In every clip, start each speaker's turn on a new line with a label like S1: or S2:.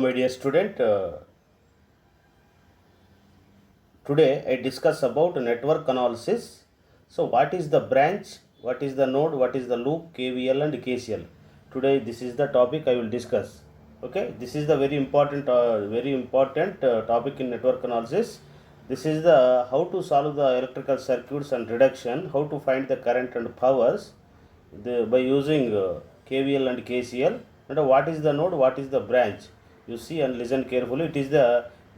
S1: my dear student. Today I discuss about network analysis. So, what is the branch? What is the node? What is the loop? KVL and KCL. Today, this is the topic I will discuss. Okay, this is the very important topic in network analysis. This is the how to solve the electrical circuits and reduction, how to find the current and powers by using KVL and KCL. And what is the node? What is the branch? You see and listen carefully. It is the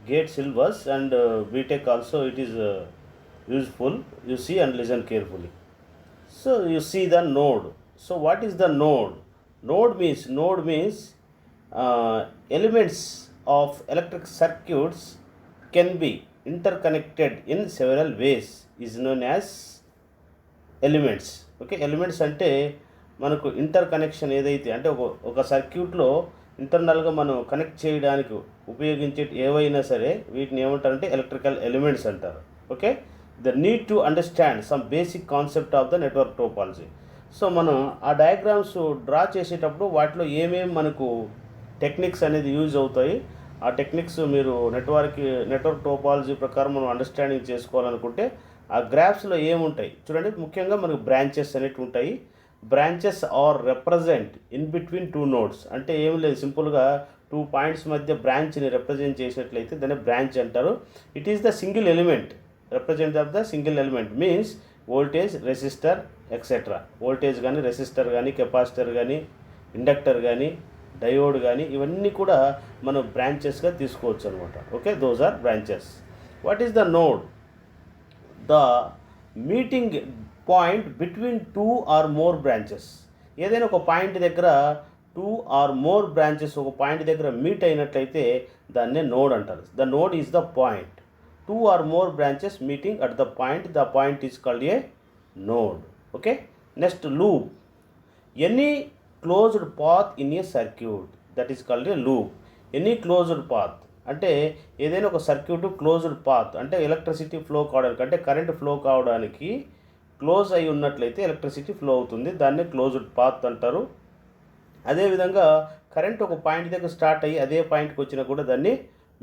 S1: gate syllabus and BTech also it is useful. You see and listen carefully. So you see the node. So what is the node? Node means elements of electric circuits can be interconnected in several ways is known as elements. Okay, elements అంటే మనకు inter connection ఏదైతే అంటే ఒక సర్క్యూట్లో ఇంటర్నల్గా మనం connect చేయడానికి ఉపయోగించే ఏవైనా సరే వీటిని ఏమంటారంటే ఎలక్ట్రికల్ ఎలిమెంట్స్ అంటారు. Okay, the need to understand some basic concept of the network topology. So మనం ఆ డయాగ్రామ్స్ డ్రా చేసేటప్పుడు వాటిలో ఏమేమి మనకు టెక్నిక్స్ అనేది యూజ్ అవుతాయి, ఆ టెక్నిక్స్ మీరు నెట్వర్క్ టోపాలజీ ప్రకారం మనం అండర్స్టాండింగ్ చేసుకోవాలనుకుంటే ఆ గ్రాఫ్స్లో ఏముంటాయి చూడండి. ముఖ్యంగా మనకు బ్రాంచెస్ అనేవి ఉంటాయి. Branches are represent in between two nodes. అంటే ఏమి లేదు, సింపుల్గా 2 పాయింట్స్ మధ్య బ్రాంచ్ని రిప్రజెంట్ చేసినట్లయితే దాన్ని బ్రాంచ్ అంటారు. It is the single element, represent of the single element means voltage, resistor etcetera. Voltage కానీ, రెసిస్టర్ కానీ, కెపాసిటర్ కానీ, ఇండక్టర్ కానీ, డయోడ్ కానీ ఇవన్నీ కూడా మనం బ్రాంచెస్గా తీసుకోవచ్చు అనమాట. Okay, those are branches. What is the node? The meeting point between 2 or more branches. ఏదైనా ఒక పాయింట్ దగ్గర 2 or more బ్రాంచెస్ ఒక పాయింట్ దగ్గర మీట్ అయినట్లయితే దాన్నే నోడ్ అంటారు. The node is the point. 2 or more branches meeting at the point is called a node. Okay, next loop. Any closed path in a circuit that is called A loop. Any closed path అంటే ఏదైనా ఒక circuit closed path అంటే electricity flow కావడానికి అంటే current flow కావడానికి close అయి ఉన్నట్లయితే electricity flow అవుతుంది, దాన్ని క్లోజ్డ్ పాత్ అంటారు. అదేవిధంగా కరెంట్ ఒక పాయింట్ దగ్గర స్టార్ట్ అయ్యి అదే పాయింట్కి వచ్చినా కూడా దాన్ని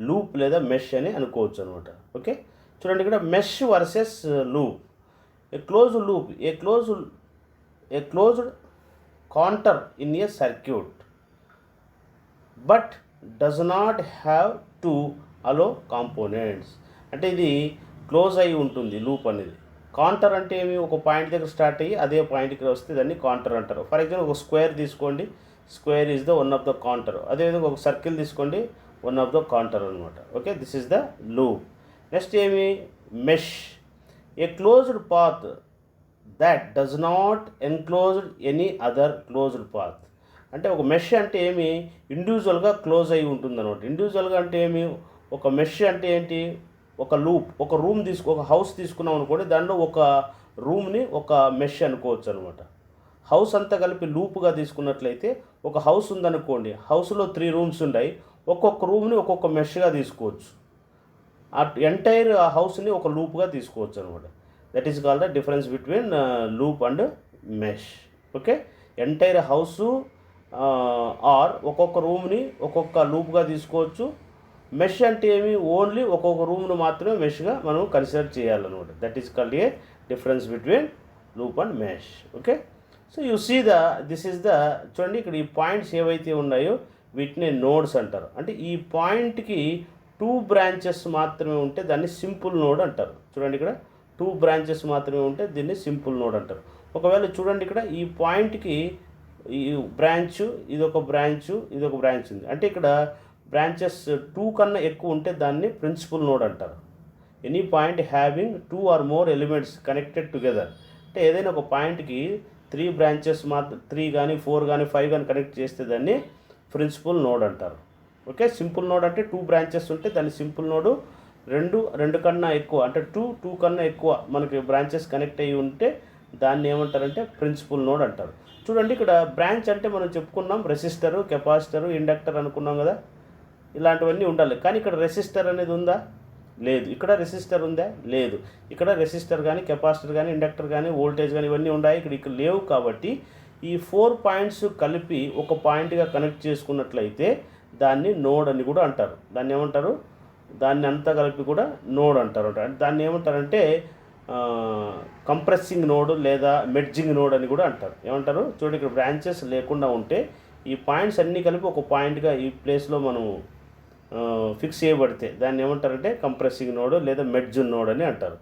S1: లూప్ లేదా మెష్ అని అనుకోవచ్చు అనమాట. ఓకే, చూడండి ఇక్కడ mesh versus loop. A closed loop, a closed contour in a circuit but does not have to allow components. అంటే ఇది క్లోజ్ అయి ఉంటుంది లూప్ అనేది. కాంటర్ అంటే ఏమి, ఒక పాయింట్ దగ్గర స్టార్ట్ అయ్యి అదే పాయింట్కి వస్తే దాన్ని కాంటర్ అంటారు. ఫర్ ఎగ్జాంపుల్ ఒక స్క్వేర్ తీసుకోండి, square is the one of the contour. అదేవిధంగా ఒక సర్కిల్ తీసుకోండి, వన్ ఆఫ్ ద కాంటర్ అనమాట. Okay, this is the loop. Next ఏమి, mesh. A closed path that does not enclosed any other closed path. అంటే ఒక mesh అంటే ఏమి, ఇండివిజువల్గా క్లోజ్ అయి ఉంటుంది అనమాట. ఇండివిజువల్గా అంటే ఏమి, ఒక మెష్ అంటే ఏంటి, ఒక లూప్. ఒక హౌస్ తీసుకున్నాం అనుకోండి, దాంట్లో ఒక రూమ్ని ఒక మెష్ అనుకోవచ్చు అనమాట. హౌస్ అంతా కలిపి లూప్గా తీసుకున్నట్లయితే ఒక హౌస్ ఉందనుకోండి, హౌస్లో 3 రూమ్స్ ఉన్నాయి, ఒక్కొక్క రూమ్ని ఒక్కొక్క మెష్గా తీసుకోవచ్చు. ఆ ఎంటైర్ హౌస్ని ఒక లూప్గా తీసుకోవచ్చు అనమాట. That is called the difference between loop and mesh. Okay, entire house or ఒక్కొక్క రూమ్ని ఒక్కొక్క లూప్గా తీసుకోవచ్చు. మెష్ అంటే ఏమి, ఓన్లీ ఒక్కొక్క రూమ్ను మాత్రమే మెష్గా మనం కన్సిడర్ చేయాలన్నమాట. That is called a difference between loop and mesh. Okay, so you see this is the చూడండి ఇక్కడ ఈ పాయింట్స్ ఏవైతే ఉన్నాయో వీటిని నోడ్స్ అంటారు. అంటే ఈ పాయింట్కి 2 బ్రాంచెస్ మాత్రమే ఉంటే దాన్ని సింపుల్ నోడ్ అంటారు. చూడండి ఇక్కడ 2 బ్రాంచెస్ మాత్రమే ఉంటే దీన్ని సింపుల్ నోడ్ అంటారు. ఒకవేళ చూడండి ఇక్కడ ఈ పాయింట్కి ఈ బ్రాంచ్, ఇదొక బ్రాంచ్ ఉంది, అంటే ఇక్కడ బ్రాంచెస్ 2 కన్నా ఎక్కువ ఉంటే దాన్ని ప్రిన్సిపల్ నోడ్ అంటారు. Any point having 2 or more elements connected together. అంటే ఏదైనా ఒక పాయింట్కి 3 బ్రాంచెస్ 3 కానీ 4 కానీ 5 కానీ కనెక్ట్ చేస్తే దాన్ని ప్రిన్సిపల్ నోడ్ అంటారు. ఓకే, సింపుల్ నోడ్ అంటే 2 బ్రాంచెస్ ఉంటే దాన్ని సింపుల్ నోడు. 2 కన్నా ఎక్కువ అంటే 2 కన్నా ఎక్కువ మనకి బ్రాంచెస్ కనెక్ట్ అయ్యి ఉంటే దాన్ని ఏమంటారంటే ప్రిన్సిపల్ నోడ్ అంటారు. చూడండి ఇక్కడ బ్రాంచ్ అంటే మనం చెప్పుకున్నాం రెసిస్టరు, కెపాసిటరు, ఇండక్టర్ అనుకున్నాం కదా, ఇలాంటివన్నీ ఉండాలి. కానీ ఇక్కడ రెసిస్టర్ అనేది ఉందా? లేదు. ఇక్కడ రెసిస్టర్ ఉందా? లేదు. ఇక్కడ రెసిస్టర్ కానీ, కెపాసిటర్ కానీ, ఇండక్టర్ కానీ, వోల్టేజ్ కానీ ఇవన్నీ ఉన్నాయి, ఇక్కడ లేవు. కాబట్టి ఈ 4 పాయింట్స్ కలిపి ఒక పాయింట్గా కనెక్ట్ చేసుకున్నట్లయితే దాన్ని నోడ్ అని కూడా అంటారు. దాన్ని ఏమంటారు, దాన్ని అంతా కలిపి కూడా నోడ్ అంటారు. దాన్ని ఏమంటారంటే కంప్రెసింగ్ నోడ్ లేదా మెర్జింగ్ నోడ్ అని కూడా అంటారు. ఏమంటారు చూడండి, ఇక్కడ బ్రాంచెస్ లేకుండా ఉంటే ఈ పాయింట్స్ అన్నీ కలిపి ఒక పాయింట్గా ఈ ప్లేస్లో మనం ఫిక్స్ చేయబడితే దాన్ని ఏమంటారంటే కంప్రెసింగ్ నోడ్ లేదా మెర్జింగ్ నోడ్ అని అంటారు.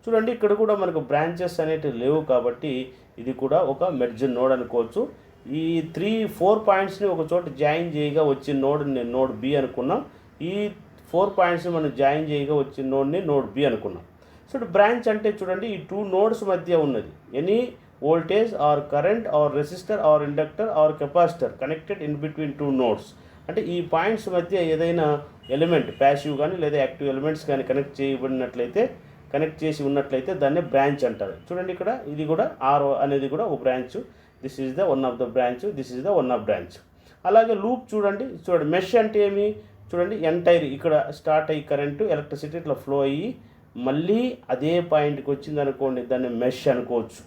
S1: చూడండి ఇక్కడ కూడా మనకు బ్రాంచెస్ అనేటివి లేవు కాబట్టి ఇది కూడా ఒక మెర్జింగ్ నోడ్ అనుకోవచ్చు. ఈ 3-4 పాయింట్స్ని ఒక చోట జాయిన్ చేయగా వచ్చిన నోడ్ని నోడ్ బి అనుకున్నాం. ఈ 4 పాయింట్స్ని మనం జాయిన్ చేయగా వచ్చిన నోడ్ని నోడ్ బి అనుకున్నాం. సో బ్రాంచ్ అంటే చూడండి ఈ 2 నోడ్స్ మధ్య ఉన్నది. Any voltage or current or resistor or inductor or capacitor connected in between 2 nodes. అంటే ఈ పాయింట్స్ మధ్య ఏదైనా ఎలిమెంట్ ప్యాసివ్ కానీ లేదా యాక్టివ్ ఎలిమెంట్స్ కానీ కనెక్ట్ చేసి ఉన్నట్లయితే దాన్ని బ్రాంచ్ అంటారు. చూడండి ఇక్కడ ఇది కూడా ఆర్ అనేది కూడా ఒక branch. This is the one of the branch, this is the one of branch. అలాగే లూప్ చూడండి మెష్ అంటే ఏమి, చూడండి ఎంటైర్ ఇక్కడ స్టార్ట్ అయ్యి కరెంటు ఎలక్ట్రిసిటీ ఇట్లా ఫ్లో అయ్యి మళ్ళీ అదే పాయింట్కి వచ్చింది అనుకోండి, దాన్ని మెష్ అనుకోవచ్చు.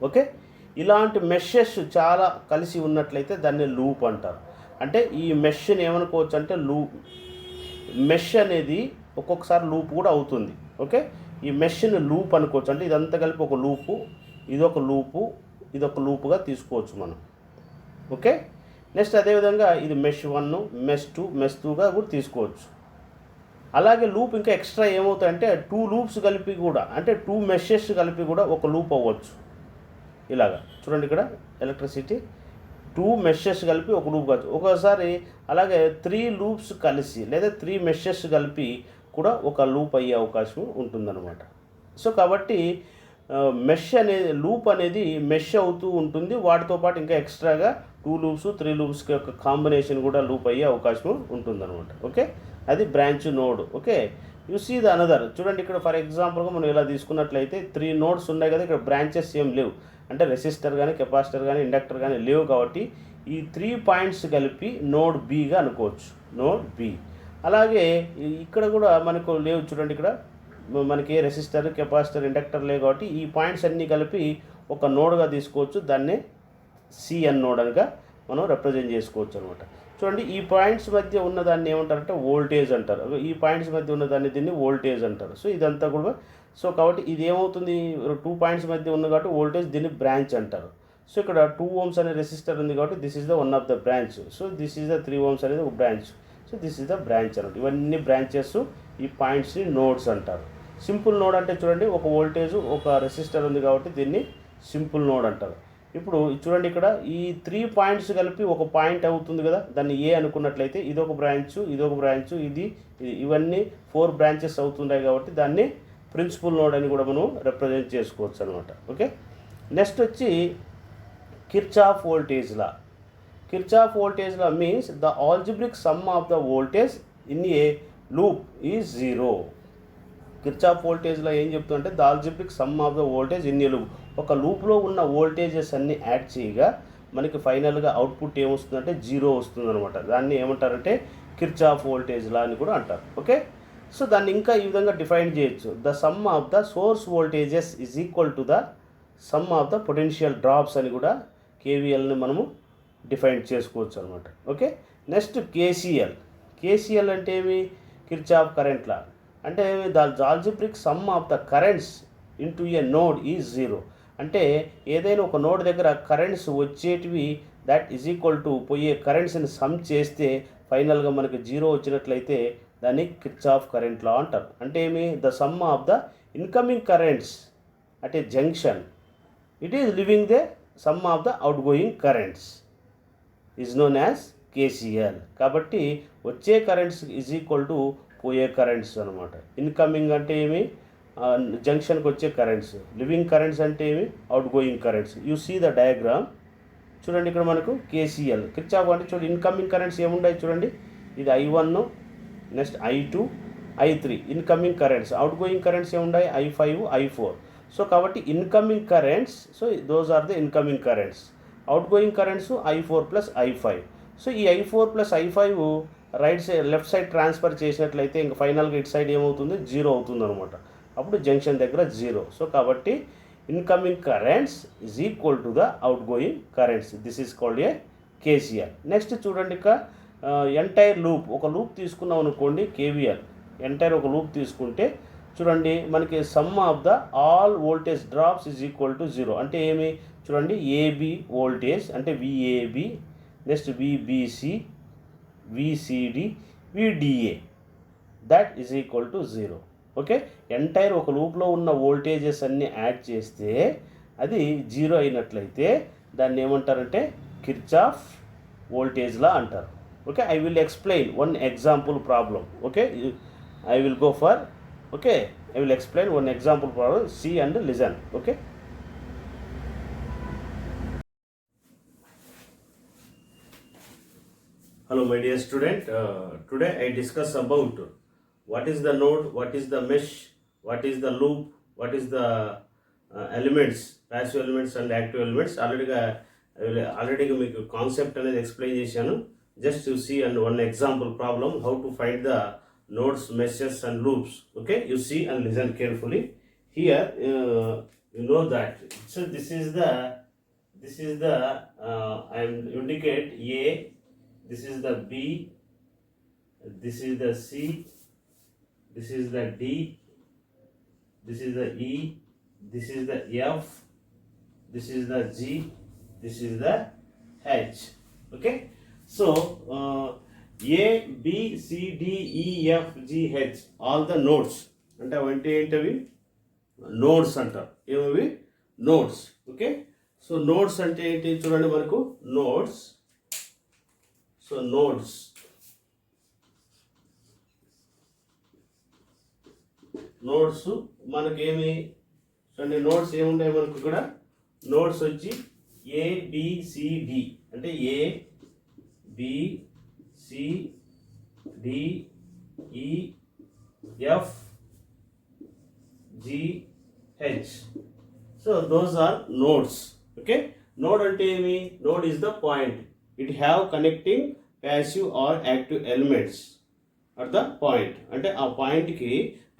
S1: ఓకే, ఇలాంటి మెషెస్ చాలా కలిసి ఉన్నట్లయితే దాన్ని లూప్ అంటారు. అంటే ఈ మెష్ని ఏమనుకోవచ్చు అంటే మెష్ అనేది ఒక్కొక్కసారి లూప్ కూడా అవుతుంది. ఓకే, ఈ మెష్ని లూప్ అనుకోవచ్చు. అంటే ఇదంతా కలిపి ఒక లూపు, ఇదొక లూపుగా తీసుకోవచ్చు మనం. ఓకే, నెక్స్ట్ అదేవిధంగా ఇది మెష్ 1, మెష్ 2, మెష్ 2గా కూడా తీసుకోవచ్చు. అలాగే లూప్ ఇంకా ఎక్స్ట్రా ఏమవుతాయంటే 2 లూప్స్ కలిపి కూడా, అంటే 2 మెషెస్ కలిపి కూడా ఒక లూప్ అవ్వచ్చు. ఇలాగా చూడండి ఇక్కడ ఎలక్ట్రిసిటీ 2 మెషెస్ కలిపి ఒక లూప్ కావచ్చు. ఒక్కోసారి అలాగే 3 లూప్స్ కలిసి లేదా 3 మెషెస్ కలిపి కూడా ఒక లూప్ అయ్యే అవకాశం ఉంటుందన్నమాట. సో కాబట్టి లూప్ అనేది మెష్ అవుతూ ఉంటుంది. వాటితో పాటు ఇంకా ఎక్స్ట్రాగా 2 లూప్స్ 3 లూప్స్కి యొక్క కాంబినేషన్ కూడా లూప్ అయ్యే అవకాశం ఉంటుందన్నమాట. ఓకే, అది branch node. Okay, you see the another. చూడండి ఇక్కడ ఫర్ ఎగ్జాంపుల్గా మనం ఇలా తీసుకున్నట్లయితే 3 నోడ్స్ ఉన్నాయి కదా, ఇక్కడ బ్రాంచెస్ ఏం లేవు. అంటే రెసిస్టర్ కానీ కెపాసిటర్ కానీ ఇండక్టర్ కానీ లేవు కాబట్టి ఈ 3 పాయింట్స్ కలిపి నోడ్ బిగా అనుకోవచ్చు, నోడ్ బి. అలాగే ఇక్కడ కూడా మనకు లేవు. చూడండి ఇక్కడ మనకి రెసిస్టర్ కెపాసిటర్ ఇండక్టర్ లేవు కాబట్టి ఈ పాయింట్స్ అన్నీ కలిపి ఒక నోడ్గా తీసుకోవచ్చు. దాన్ని సిఎన్ నోడ్ అనగా మనం రిప్రజెంట్ చేసుకోవచ్చు అనమాట. చూడండి ఈ పాయింట్స్ మధ్య ఉన్నదాన్ని ఏమంటారంటే వోల్టేజ్ అంటారు. ఈ పాయింట్స్ మధ్య ఉన్నదాన్ని దీన్ని వోల్టేజ్ అంటారు. సో ఇదంతా కూడా సో కాబట్టి ఇది ఏమవుతుంది, 2 పాయింట్స్ మధ్య ఉంది కాబట్టి వోల్టేజ్, దీన్ని బ్రాంచ్ అంటారు. సో ఇక్కడ 2 ohms అనే రెసిస్టర్ ఉంది కాబట్టి this is the one of the branch. So this is the 3 ohms అనేది ఒక branch. So this is the branch అన్నమాట. ఇవన్నీ బ్రాంచెస్, ఈ పాయింట్స్ని నోడ్స్ అంటారు. సింపుల్ నోడ్ అంటే చూడండి ఒక వోల్టేజ్ ఒక రెసిస్టర్ ఉంది కాబట్టి దీన్ని సింపుల్ నోడ్ అంటారు. ఇప్పుడు చూడండి ఇక్కడ ఈ 3 పాయింట్స్ కలిపి ఒక పాయింట్ అవుతుంది కదా, దాన్ని ఏ అనుకున్నట్లయితే ఇదొక బ్రాంచ్, ఇవన్నీ 4 బ్రాంచెస్ అవుతున్నాయి కాబట్టి దాన్ని ప్రిన్సిపల్ నోడ్ అని కూడా మనం రిప్రజెంట్ చేసుకోవచ్చు అనమాట. ఓకే, నెక్స్ట్ వచ్చి Kirchhoff voltage law. Kirchhoff voltage law means the algebraic sum of the voltage in a loop is 0. Kirchhoff voltage లా ఏం చెప్తుందంటే the algebraic sum of the voltage in a loop. ఒక లూప్లో ఉన్న voltages అన్నీ add చేయగా మనకి ఫైనల్గా అవుట్పుట్ ఏమొస్తుందంటే 0 వస్తుంది అనమాట. దాన్ని ఏమంటారంటే కిర్చాఫ్ వోల్టేజ్ లా అని కూడా అంటారు. ఓకే, సో దాన్ని ఇంకా ఈ విధంగా డిఫైన్ చేయొచ్చు. The sum of the source voltages is equal to the sum of the potential drops అని కూడా కేవీఎల్ని మనము డిఫైన్ చేసుకోవచ్చు అనమాట. ఓకే, నెక్స్ట్ కేసీఎల్ అంటే ఏమి, కిర్చాఫ్ కరెంట్ లా. అంటే the algebraic sum of the currents into a node is 0. అంటే ఏదైనా ఒక నోడ్ దగ్గర కరెంట్స్ వచ్చేటివి దట్ ఈజ్ ఈక్వల్ టు పోయే కరెంట్స్ని సమ్ చేస్తే ఫైనల్గా మనకి 0 వచ్చినట్లయితే దాన్ని కిర్చాఫ్ కరెంట్ లా అంటారు. అంటే ఏమి, the sum of the incoming currents at a junction it is leaving the sum of the outgoing currents is known as KCL. కాబట్టి వచ్చే కరెంట్స్ ఈజ్ ఈక్వల్ టు పోయే కరెంట్స్ అనమాట. ఇన్కమింగ్ అంటే ఏమి, జంక్షన్కి వచ్చే కరెంట్స్. లివింగ్ కరెంట్స్ అంటే ఏమి, outgoing currents. You see the diagram. చూడండి ఇక్కడ మనకు కేసీఎల్ కిర్చాఫ్ అంటే చూడండి ఇన్కమింగ్ కరెంట్స్ ఏముంటాయి చూడండి, ఇది I1, next I2, I3 incoming currents. Outgoing currents ఏముంటాయి I5, I4. సో కాబట్టి incoming currents, so those are the incoming currents. Outgoing currents I4 + I5. So ఈ I4 + I5 left side transfer చేసినట్లయితే ఇంకా ఫైనల్గా ఇటు side ఏమవుతుంది 0 అవుతుంది అనమాట. అప్పుడు జంక్షన్ దగ్గర 0. సో కాబట్టి incoming currents is equal to the outgoing currents. This is called a KCL. Next చూడండి ఇక ఎంటైర్ లూప్, ఒక లూప్ తీసుకున్నాం అనుకోండి, కేవీఎల్ ఎంటైర్ ఒక లూప్ తీసుకుంటే చూడండి మనకి some of the all voltage drops is equal to 0. అంటే ఏమి చూడండి, ఏబి వోల్టేజ్ అంటే VAB, next VBC, VCD, విడిఏ, that is equal to 0. Okay, entire ఒక లూప్లో ఉన్న వోల్టేజెస్ అన్నీ యాడ్ చేస్తే అది 0 అయినట్లయితే దాన్ని ఏమంటారంటే కిర్చాఫ్ వోల్టేజ్ లా అంటారు. Okay, I will explain one example problem. Okay, I will go for, okay, I will explain one example problem, see and listen. Okay, hello my dear student, today I discuss about what is the node, what is the mesh, what is the loop, what is the elements, passive elements and active elements. Already మీకు concept అనేది explain చేశాను. Just to see and one example problem, how to find the nodes, meshes and loops. Okay, you see and listen carefully. Here you know that, so this is the I am indicate A, this is the B, this is the C, this is the D, this is the E, this is the F, this is the G, this is the H. Okay, so A, B, C, D, E, F, G, H, all the nodes. అంటే అవంటే ఏంటవి? Nodes అంటారు. ఏమవి? Nodes. Okay, so nodes అంటే ఏంటి చూడండి మనకు, nodes. So nodes, nodes మనకేమి చూడండి, nodes ఏముంటాయి మనకు ఇక్కడ? నోడ్స్ వచ్చి ఏబిసిడి అంటే A B C D E F G H. So those are nodes. Okay, node అంటే ఏమి? Node is the point. It have connecting passive or active elements at the point. అంటే ఆ పాయింట్కి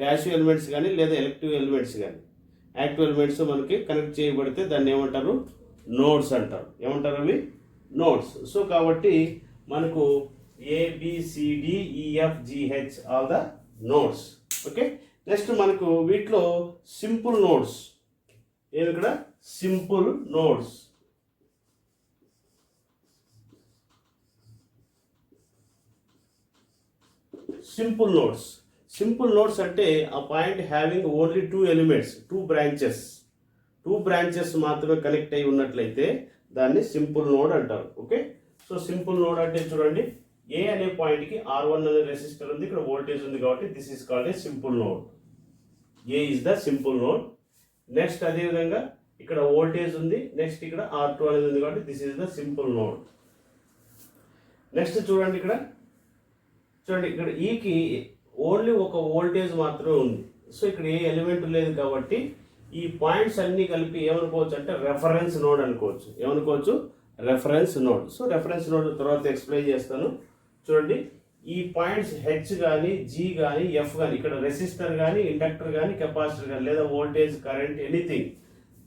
S1: ప్యాసివ్ ఎలిమెంట్స్ కానీ లేదా elective elements కానీ active elements మనకి connect చేయబడితే దాన్ని ఏమంటారు? నోడ్స్ అంటారు. ఏమంటారు అవి? నోడ్స్. సో కాబట్టి మనకు ABCDEFGH all the nodes. Okay, next మనకు వీటిలో సింపుల్ నోడ్స్. ఏమి ఇక్కడ? Simple nodes. Simple nodes. Simple nodes అంటే ఆ point having only 2 elements, 2 branches మాత్రమే కనెక్ట్ అయి ఉన్నట్లయితే దాన్ని సింపుల్ నోడ్ అంటారు. ఓకే, సో సింపుల్ నోడ్ అంటే చూడండి, ఏ అనే పాయింట్కి R1 అనే రెసిస్టర్ ఉంది, ఇక్కడ వోల్టేజ్ ఉంది కాబట్టి this is called A simple node. A is the simple node. Next అదేవిధంగా ఇక్కడ వోల్టేజ్ ఉంది, నెక్స్ట్ ఇక్కడ R2 అనేది ఉంది కాబట్టి this is the simple node. Next చూడండి ఇక్కడ ఈకి ఓన్లీ ఒక వోల్టేజ్ మాత్రమే ఉంది. సో ఇక్కడ ఏ ఎలిమెంట్ లేదు కాబట్టి ఈ పాయింట్స్ అన్నీ కలిపి ఏమనుకోవచ్చు అంటే రెఫరెన్స్ నోడ్ అనుకోవచ్చు. ఏమనుకోవచ్చు? Reference node. So reference node తర్వాత ఎక్స్ప్లెయిన్ చేస్తాను. చూడండి, ఈ పాయింట్స్ హెచ్ కానీ జీ కానీ ఎఫ్ కానీ, ఇక్కడ రెసిస్టర్ కానీ ఇండక్టర్ కానీ కెపాసిటర్ కానీ లేదా voltage current anything,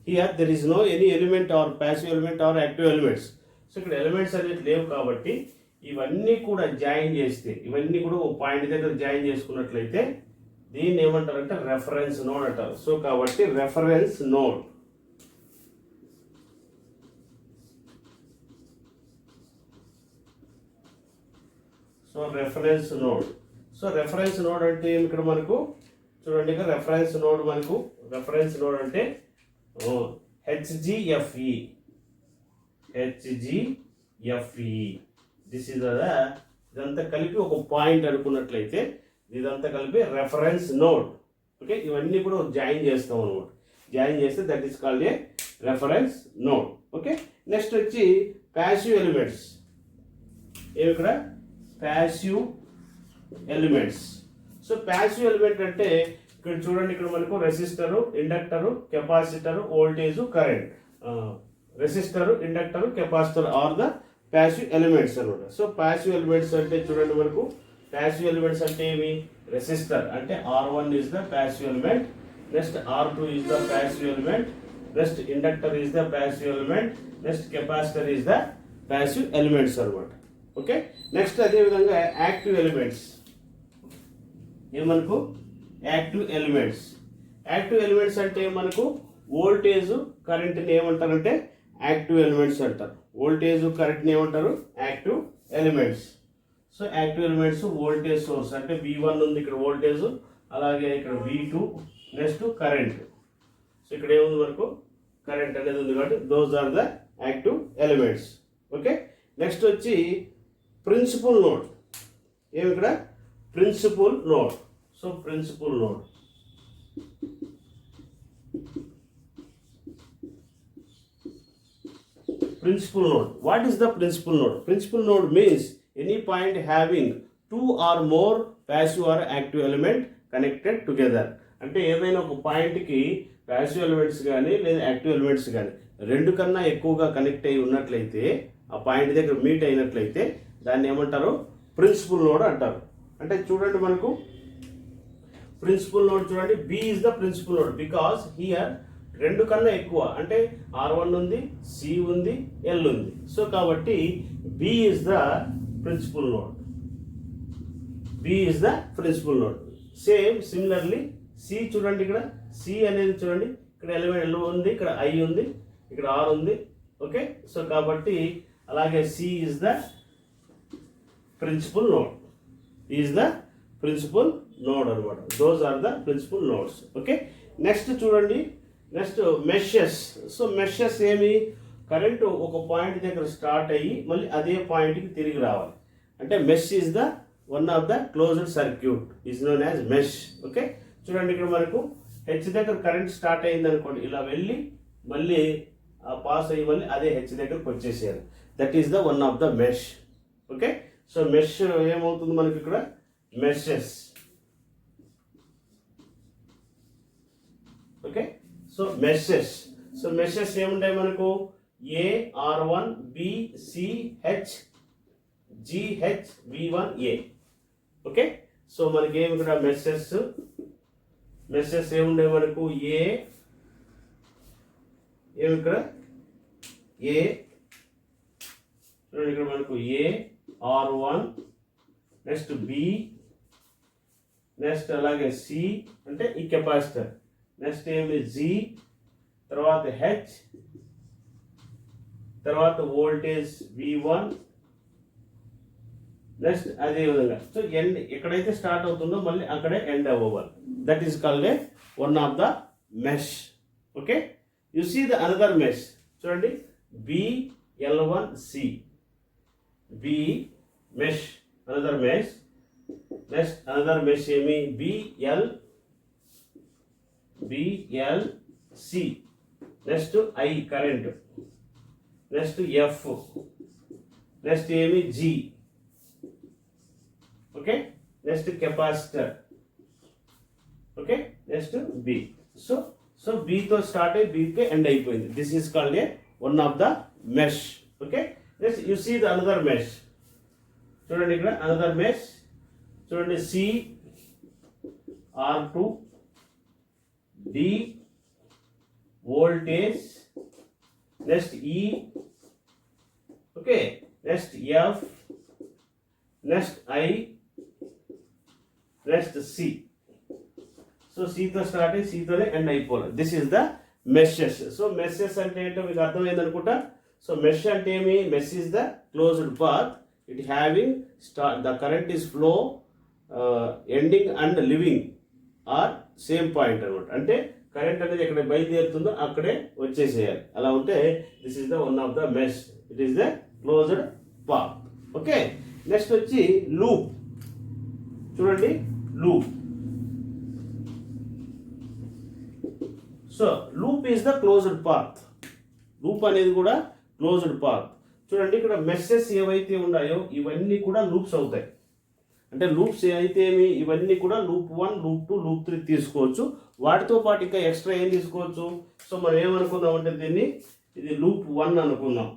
S1: here there is no any element or passive element or active elements. So ఇక్కడ ఎలిమెంట్స్ అనేది లేవు కాబట్టి ఇవన్నీ కూడా జాయిన్ చేస్తే, ఇవన్నీ కూడా ఒక పాయింట్ దగ్గర జాయిన్ చేసుకున్నట్లయితే దీన్ని ఏమంటారంటే రెఫరెన్స్ నోడ్ అంటారు. సో కాబట్టి reference node. So reference node. So reference node అంటే ఇక్కడ మనకు చూడండి, ఇక్కడ రెఫరెన్స్ నోడ్ అంటే హెచ్జిఎఫ్ఈ. దిస్ ఇస్ ఇదంతా కలిపి ఒక పాయింట్ అనుకున్నట్లయితే ఇదంతా కలిపి రెఫరెన్స్ నోడ్. ఓకే, ఇవన్నీ కూడా జాయిన్ చేస్తాం అనమాట. జాయిన్ చేస్తే that is called a reference node. Okay, next వచ్చి ప్యాసివ్ ఎలిమెంట్స్. ఏమి ఇక్కడ? Passive elements. So passive element అంటే ఇక్కడ చూడండి, ఇక్కడ మనకు resistor, inductor, capacitor, voltage, current. Resistor, inductor, capacitor are the passive elements అనమాట. సో ప్యాసివ్ ఎలిమెంట్స్ అంటే చూడండి మనకు, ప్యాసివ్ ఎలిమెంట్స్ అంటే ఏమి? రెసిస్టర్ అంటే R1 is the passive element, next R2 is the passive element, next inductor is the passive element, next capacitor is the passive elements అనమాట. Okay. Next అదేవిధంగా active elements మనకు active elements. Active elements అంటే మనకు voltage కరెంట్ని ఏమంటారంటే active elements అంటారు. Voltage కరెంట్ని ఏమంటారు active elements. So active elements voltage source అంటే V1 ఉంది ఇక్కడ వోల్టేజ్, అలాగే ఇక్కడ V2, నెక్స్ట్ కరెంట్. సో ఇక్కడ ఏముంది మనకు కరెంట్ అనేది ఉంది కాబట్టి those are the active elements. Okay. Next వచ్చి ప్రిన్సిపల్ నోడ్. ఇక్కడ principal node. So principal node principal node. What is the principal node? Principal node means any point having two or more passive or active element connected together. అంటే ఏదైనా ఒక పాయింట్కి passive elements కానీ లేదా active elements కానీ రెండు కన్నా ఎక్కువగా కనెక్ట్ అయి ఉన్నట్లయితే, ఆ పాయింట్ దగ్గర మీట్ అయినట్లయితే దాన్ని ఏమంటారు ప్రిన్సిపల్ నోడ్ అంటారు. అంటే చూడండి మనకు ప్రిన్సిపల్ నోడ్ చూడండి, B is the principal node because here రెండు కన్నా ఎక్కువ అంటే R1 ఉంది, C ఉంది, L ఉంది. సో కాబట్టి B is the principal node. B is the principal node. Same similarly C చూడండి, ఇక్కడ C అనేది చూడండి, ఇక్కడ ఎలిమెంట్ L ఉంది, ఇక్కడ I ఉంది, ఇక్కడ R ఉంది. ఓకే. సో కాబట్టి అలాగే C is the principal node. Is the principal node అనమాట. Those are the principal nodes. Okay. Next చూడండి, నెక్స్ట్ మెషెస్. సో మెషెస్ ఏమి కరెంటు ఒక పాయింట్ దగ్గర స్టార్ట్ అయ్యి మళ్ళీ అదే పాయింట్కి తిరిగి రావాలి అంటే mesh is the one of the closed circuit is known as mesh. Okay. చూడండి ఇక్కడ మనకు హెచ్ దగ్గర కరెంట్ స్టార్ట్ అయింది అనుకోండి, ఇలా వెళ్ళి మళ్ళీ పాస్ అయ్యి మళ్ళీ అదే హెచ్ దగ్గరకు వచ్చేసేయాలి. That is the one of the mesh. Okay. So mesh ఏమవుతుంది మనకి ఇక్కడ meshes. Okay. So meshes. So meshes ఏముంటాయి మనకు A, R1, B, C, H, G, H, V1, A. Okay. So మనకి ఏమి ఇక్కడ మెషెస్ ఏముంటాయి మనకు A, ఏమి ఇక్కడ A, చూడండి ఇక్కడ మనకు A, R1, next B, next అలాగే C అంటే ఈ కెపాసిటర్, నెక్స్ట్ ఏమి G, తర్వాత H, తర్వాత వోల్టేజ్ V1, నెక్స్ట్ అదే విధంగా. సో ఎండ్ ఎక్కడైతే స్టార్ట్ అవుతుందో మళ్ళీ అక్కడే ఎండ్ అవ్వాలి. That is called a one of the mesh. Okay. You see the another mesh చూడండి, BL1C, B mesh, another mesh. Next another mesh ఏమి BLC, next I current, next F, next ఏమి G. Okay. Next capacitor. Okay. Next B. So B తో start అయ్యి B కి end అయిపోయింది. This is called a one of the mesh. Okay. Next you see the another mesh. చూడండి ఇక్కడ another mesh చూడండి, C, R2, D voltage, next E. ఓకే. Next F, next I, నెక్స్ట్ C. So Cతో start అయ్యి Cతోనే end అయిపోవాలి. This is the meshes. So meshes అంటే ఏంటో మీకు అర్థమైంది అనుకుంటా. సో మెష్ అంటే ఏమి, mesh is the closed path, it having the current is flow ending and leaving are same point అనమాట. అంటే కరెంట్ అనేది ఎక్కడ బయలుదేరుతుందో అక్కడే వచ్చేసేయాలి. అలా ఉంటే this is the one of the mesh. It is the closed path. Okay. Next వచ్చి loop. చూడండి loop. So loop is the closed path. Loop అనేది కూడా క్లోజ్డ్ పాత్. చూడండి ఇక్కడ మెషెస్ ఏవైతే ఉన్నాయో ఇవన్నీ కూడా లూప్స్ అవుతాయి. అంటే లూప్స్ అయితే ఇవన్నీ కూడా లూప్ 1, లూప్ 2, లూప్ 3 తీసుకోవచ్చు. వాటితో పాటు ఇంకా ఎక్స్ట్రా ఏం తీసుకోవచ్చు. సో మనం ఏమనుకుందాం అంటే దీన్ని ఇది లూప్ 1 అనుకుందాం.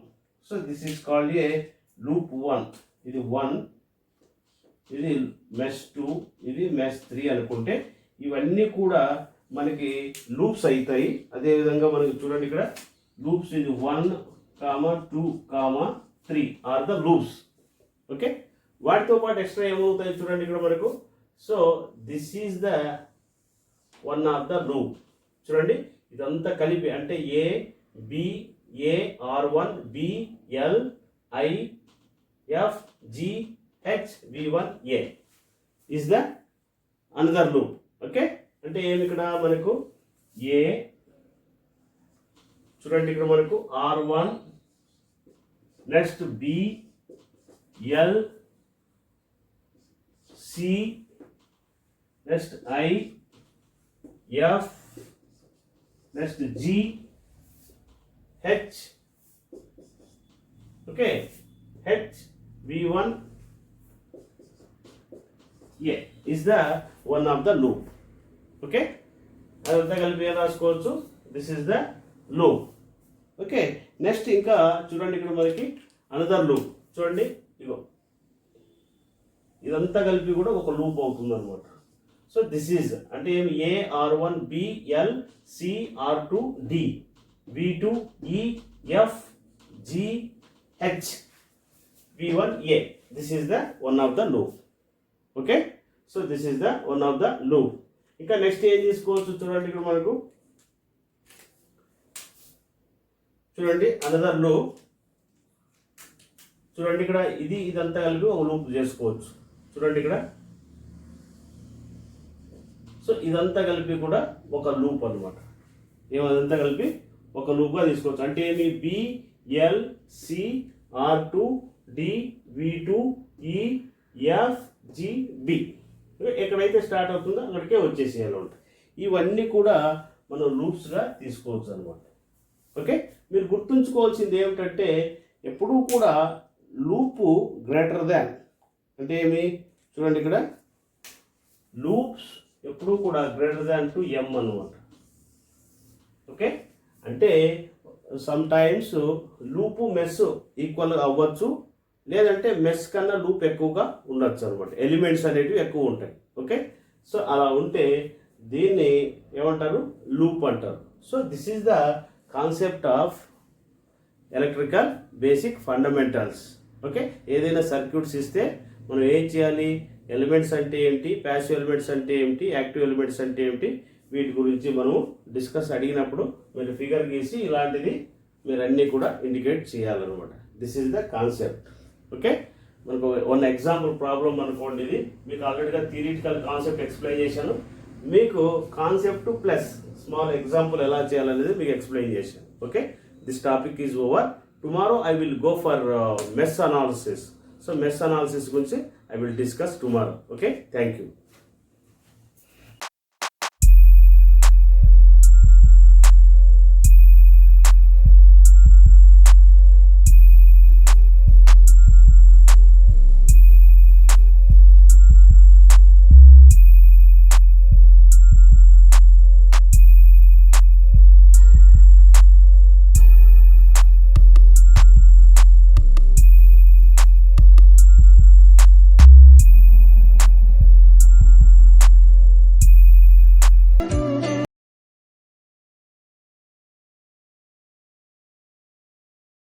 S1: So this is called A loop 1. ఇది 1, ఇది మెష్ 2, ఇది మెష్ 3 అనుకుంటే ఇవన్నీ కూడా మనకి లూప్స్ అవుతాయి. అదేవిధంగా మనకి చూడండి ఇక్కడ లూప్స్ ఇది 1, 2, 3 ఆర్ ద లూప్స్. ఓకే, వాటితో పాటు ఎక్స్ట్రా ఏమవుతాయి చూడండి ఇక్కడ మనకు. So this is the one of the loop. చూడండి ఇదంతా కలిపి అంటే A B A R1 B L I F G H V1 A is the another loop. Okay, అంటే ఏమి ఇక్కడ మనకు ఏ చూడండి ఇక్కడ మనకు R1 next B L C next I F next G H. Okay, H V1 A is the one of the loop. Okay, అదంతా కలిపి ఏం రాసుకోవచ్చు, this is the loop. Okay, next ఇంకా చూడండి ఇక్కడ మనకి అనదర్ లూప్. చూడండి ఇగో ఇదంతా కలిపి కూడా ఒక లూప్ అవుతుంది అనమాట. సో దిస్ ఈజ్ అంటే ఏమి ఏ R1 B L C R2 D V2 E F G H V1 A. This is the one of the loop. Okay, so this is the one of the loop. ఇంకా next ఏం తీసుకోవచ్చు చూడండి ఇక్కడ మనకు చూడండి another loop. చూడండి ఇక్కడ ఇదంతా కలిపి ఒక లూప్ చేసుకోవచ్చు. చూడండి ఇక్కడ సో ఇదంతా కలిపి కూడా ఒక లూప్ అనమాట. ఏమంతా కలిపి ఒక లూప్గా తీసుకోవచ్చు. అంటే ఏమి B L C R2 D V2 E F G B ఎక్కడైతే స్టార్ట్ అవుతుందో అక్కడికే వచ్చేసేయాలి ఉంటుంది. ఇవన్నీ కూడా మనం లూప్స్గా తీసుకోవచ్చు అనమాట. ఓకే, మీరు గుర్తుంచుకోవాల్సింది ఏమిటంటే ఎప్పుడూ కూడా లూపు గ్రేటర్ దాన్ అంటే ఏమి చూడండి ఇక్కడ లూప్స్ ఎప్పుడూ కూడా గ్రేటర్ దాన్ టు M అనమాట. ఓకే, అంటే some times loop mess equal అవ్వచ్చు, లేదంటే మెస్ కన్నా లూప్ ఎక్కువగా ఉండొచ్చు అనమాట. ఎలిమెంట్స్ అనేటివి ఎక్కువ ఉంటాయి. ఓకే, సో అలా ఉంటే దీన్ని ఏమంటారు లూప్ అంటారు. So this is the concept of electrical basic fundamentals. Okay, ఏదైనా సర్క్యూట్స్ ఇస్తే మనం ఏం చేయాలి, ఎలిమెంట్స్ అంటే ఏంటి, ప్యాసివ్ ఎలిమెంట్స్ అంటే ఏమిటి, యాక్టివ్ ఎలిమెంట్స్ అంటే ఏమిటి, వీటి గురించి మనం డిస్కస్ అడిగినప్పుడు మీరు ఫిగర్ గీసి ఇలాంటిది మీరు అన్నీ కూడా ఇండికేట్ చేయాలన్నమాట. This is the concept. Okay, మనకు వన్ ఎగ్జాంపుల్ ప్రాబ్లం అనుకోండి. ఇది మీకు ఆల్రెడీగా థియరిటికల్ కాన్సెప్ట్ ఎక్స్ప్లెయిన్ చేశాను, మీకు కాన్సెప్ట్ ప్లస్ స్మాల్ ఎగ్జాంపుల్ ఎలా చేయాలనేది మీకు ఎక్స్ప్లెయిన్ చేశాను. Okay, this topic is over. Tomorrow I will go for mesh analysis. So mesh analysis గురించి I will discuss tomorrow. Okay, thank you.